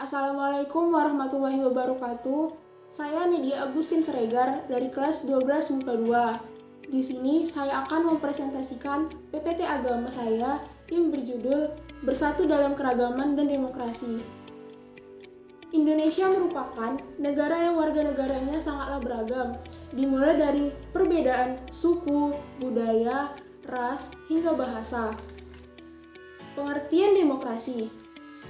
Assalamualaikum warahmatullahi wabarakatuh. Saya Nidia Agustin Siregar dari kelas 12 MIPA 2. Di sini saya akan mempresentasikan PPT agama saya yang berjudul Bersatu dalam Keragaman dan Demokrasi. Indonesia merupakan negara yang warga negaranya sangatlah beragam, dimulai dari perbedaan suku, budaya, ras, hingga bahasa. Pengertian demokrasi.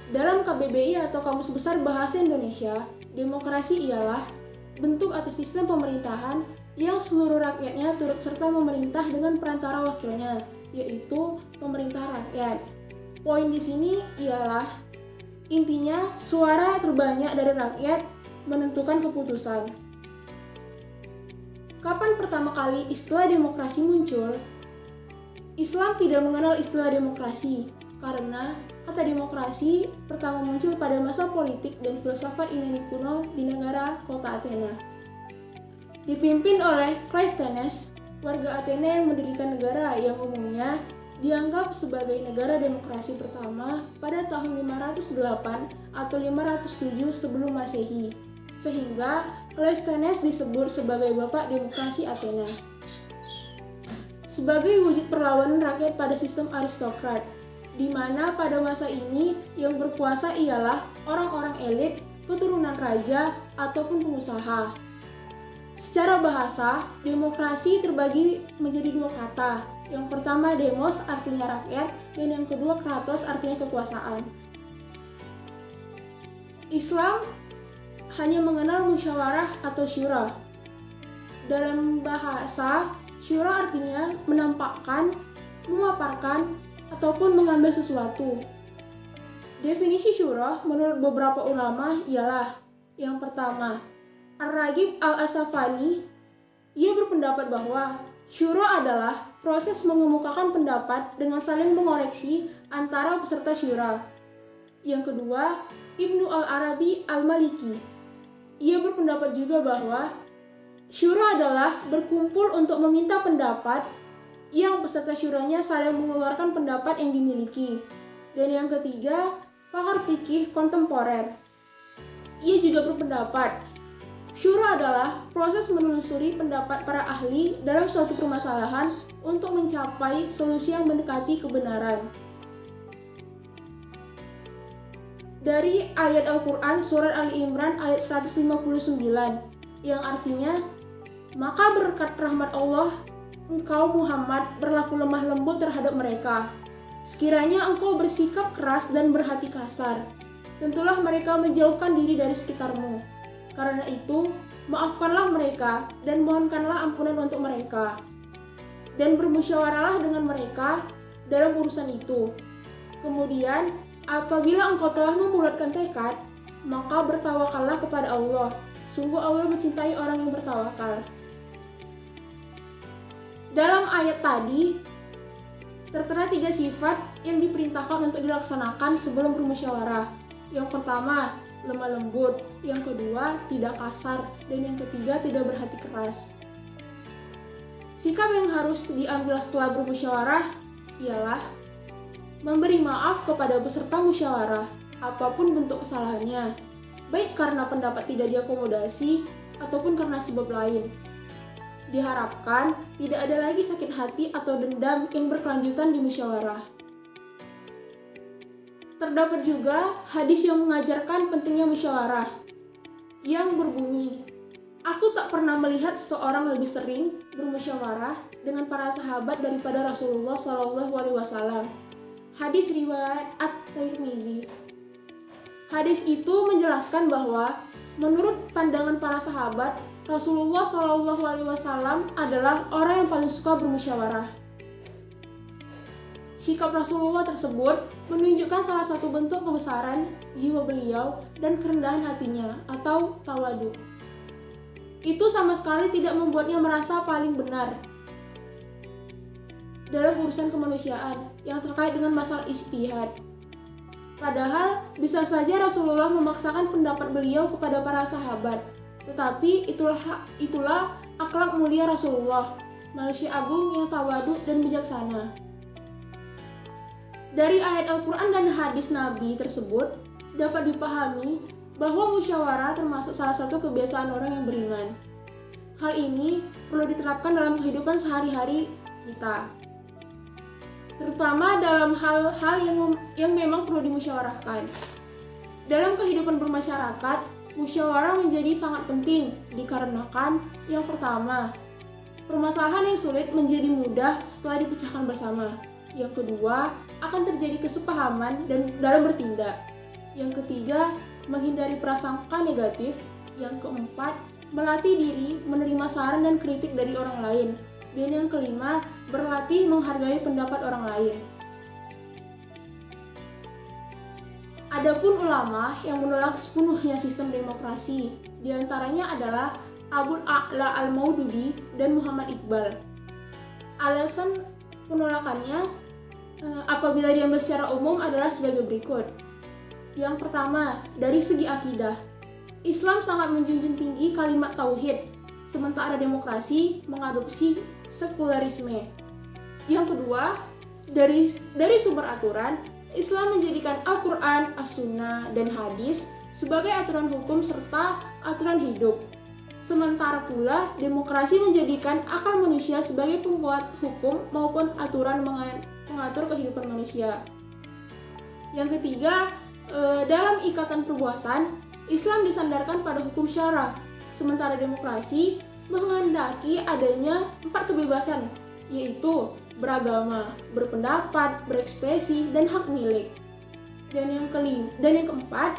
Dalam KBBI atau Kamus Besar Bahasa Indonesia, demokrasi ialah bentuk atau sistem pemerintahan yang seluruh rakyatnya turut serta memerintah dengan perantara wakilnya, yaitu pemerintah rakyat. Poin di sini ialah intinya suara terbanyak dari rakyat menentukan keputusan. Kapan pertama kali istilah demokrasi muncul? Islam tidak mengenal istilah demokrasi karena kata demokrasi pertama muncul pada masa politik dan filsafat Yunani kuno di negara kota Athena. Dipimpin oleh Cleisthenes, warga Athena yang mendirikan negara yang umumnya dianggap sebagai negara demokrasi pertama pada tahun 508 atau 507 sebelum Masehi, sehingga Cleisthenes disebut sebagai bapak demokrasi Athena. Sebagai wujud perlawanan rakyat pada sistem aristokrat, di mana pada masa ini yang berkuasa ialah orang-orang elit, keturunan raja, ataupun pengusaha. Secara bahasa, demokrasi terbagi menjadi dua kata. Yang pertama demos artinya rakyat, dan yang kedua kratos artinya kekuasaan. Islam hanya mengenal musyawarah atau syura. Dalam bahasa, syura artinya menampakkan, memaparkan, ataupun mengambil sesuatu. Definisi syura menurut beberapa ulama ialah: yang pertama, Ar-Raghib Al-Asfahani, ia berpendapat bahwa syura adalah proses mengemukakan pendapat dengan saling mengoreksi antara peserta syura. Yang kedua, Ibnu Al-Arabi Al-Maliki, ia berpendapat juga bahwa syura adalah berkumpul untuk meminta pendapat yang peserta syuranya saling mengeluarkan pendapat yang dimiliki. Dan yang ketiga, pakar fikih kontemporer. Ia juga berpendapat, syura adalah proses menelusuri pendapat para ahli dalam suatu permasalahan untuk mencapai solusi yang mendekati kebenaran. Dari ayat Al-Quran Surat Ali Imran ayat 159, yang artinya, maka berkat rahmat Allah, engkau Muhammad berlaku lemah lembut terhadap mereka. Sekiranya engkau bersikap keras dan berhati kasar, tentulah mereka menjauhkan diri dari sekitarmu. Karena itu, maafkanlah mereka dan mohonkanlah ampunan untuk mereka. Dan bermusyawarahlah dengan mereka dalam urusan itu. Kemudian, apabila engkau telah membulatkan tekad, maka bertawakallah kepada Allah. Sungguh Allah mencintai orang yang bertawakal. Dalam ayat tadi, tertera 3 sifat yang diperintahkan untuk dilaksanakan sebelum bermusyawarah. Yang pertama, lemah lembut. Yang kedua, tidak kasar. Dan yang ketiga, tidak berhati keras. Sikap yang harus diambil setelah bermusyawarah ialah memberi maaf kepada peserta musyawarah, apapun bentuk kesalahannya, baik karena pendapat tidak diakomodasi ataupun karena sebab lain. Diharapkan tidak ada lagi sakit hati atau dendam yang berkelanjutan di musyawarah. Terdapat juga hadis yang mengajarkan pentingnya musyawarah, yang berbunyi, aku tak pernah melihat seseorang lebih sering bermusyawarah dengan para sahabat daripada Rasulullah SAW. Hadis riwayat At-Tirmizi. Hadis itu menjelaskan bahwa menurut pandangan para sahabat, Rasulullah SAW adalah orang yang paling suka bermusyawarah. Sikap Rasulullah tersebut menunjukkan salah satu bentuk kebesaran jiwa beliau dan kerendahan hatinya atau tawadu. Itu sama sekali tidak membuatnya merasa paling benar dalam urusan kemanusiaan yang terkait dengan masalah ijtihad. Padahal bisa saja Rasulullah memaksakan pendapat beliau kepada para sahabat. Tetapi itulah akhlak mulia Rasulullah, manusia agung yang tawadu dan bijaksana. Dari ayat Al-Quran dan hadis Nabi tersebut, dapat dipahami bahwa musyawarah termasuk salah satu kebiasaan orang yang beriman. Hal ini perlu diterapkan dalam kehidupan sehari-hari kita, terutama dalam hal-hal yang memang perlu dimusyawarahkan. Dalam kehidupan bermasyarakat, musyawarah menjadi sangat penting dikarenakan yang pertama, permasalahan yang sulit menjadi mudah setelah dipecahkan bersama. Yang kedua, akan terjadi kesepahaman dan dalam bertindak. Yang ketiga, menghindari prasangka negatif. Yang keempat, melatih diri menerima saran dan kritik dari orang lain. Dan yang kelima, berlatih menghargai pendapat orang lain. Adapun ulama yang menolak sepenuhnya sistem demokrasi, di antaranya adalah Abul A'la Al-Maududi dan Muhammad Iqbal. Alasan penolakannya apabila diambil secara umum adalah sebagai berikut. Yang pertama, dari segi akidah, Islam sangat menjunjung tinggi kalimat tauhid, sementara demokrasi mengadopsi sekularisme. Yang kedua, dari sumber aturan, Islam menjadikan Al-Quran, As-Sunnah, dan Hadis sebagai aturan hukum serta aturan hidup. Sementara pula, demokrasi menjadikan akal manusia sebagai pembuat hukum maupun aturan mengatur kehidupan manusia. Yang ketiga, dalam ikatan perbuatan, Islam disandarkan pada hukum syara, sementara demokrasi menghendaki adanya 4 kebebasan, yaitu beragama, berpendapat, berekspresi, dan hak milik. Dan yang keempat,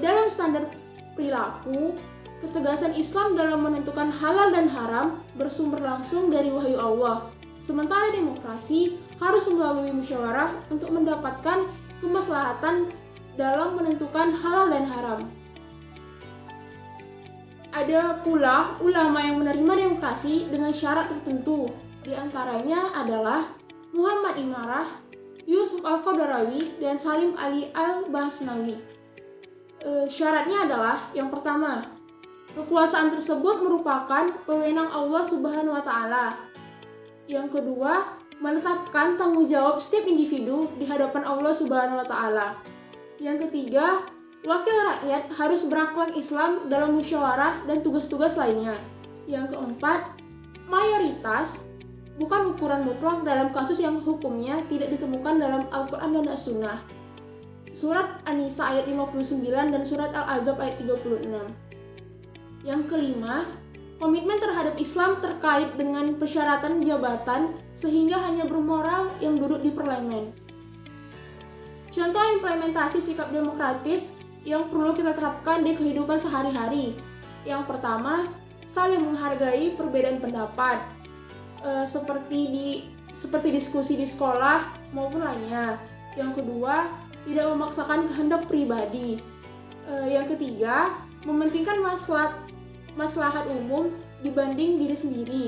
dalam standar perilaku, ketegasan Islam dalam menentukan halal dan haram bersumber langsung dari wahyu Allah. Sementara demokrasi harus melalui musyawarah untuk mendapatkan kemaslahatan dalam menentukan halal dan haram. Ada pula ulama yang menerima demokrasi dengan syarat tertentu. Di antaranya adalah Muhammad Imarah, Yusuf Al-Qadarawi, dan Salim Ali Al-Bahsnawi. Syaratnya adalah yang pertama, kekuasaan tersebut merupakan wewenang Allah Subhanahu wa Ta'ala. Yang kedua, menetapkan tanggung jawab setiap individu di hadapan Allah Subhanahu wa Ta'ala. Yang ketiga, wakil rakyat harus berakhlak Islam dalam musyawarah dan tugas-tugas lainnya. Yang keempat, mayoritas bukan ukuran mutlak dalam kasus yang hukumnya tidak ditemukan dalam Al-Quran dan As-Sunnah. Surat An-Nisa ayat 59 dan Surat Al-Ahzab ayat 36. Yang kelima, komitmen terhadap Islam terkait dengan persyaratan jabatan sehingga hanya bermoral yang duduk di parlemen. Contoh implementasi sikap demokratis yang perlu kita terapkan di kehidupan sehari-hari. Yang pertama, saling menghargai perbedaan pendapat, seperti diskusi di sekolah maupun lainnya. Yang kedua, tidak memaksakan kehendak pribadi. Yang ketiga, mementingkan maslahat umum dibanding diri sendiri.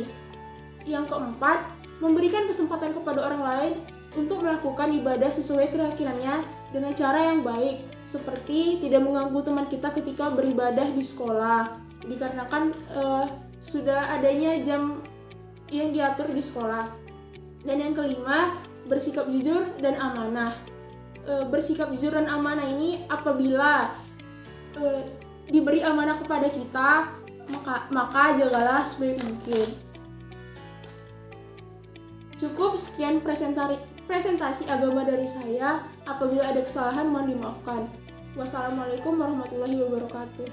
Yang keempat, memberikan kesempatan kepada orang lain untuk melakukan ibadah sesuai keyakinannya dengan cara yang baik, seperti tidak mengganggu teman kita ketika beribadah di sekolah, dikarenakan sudah adanya jam yang diatur di sekolah. Dan yang kelima, bersikap jujur dan amanah. Bersikap jujur dan amanah ini apabila diberi amanah kepada kita, maka jagalah sebaik mungkin. Cukup sekian presentasi agama dari saya. Apabila ada kesalahan mohon dimaafkan. Wassalamualaikum warahmatullahi wabarakatuh.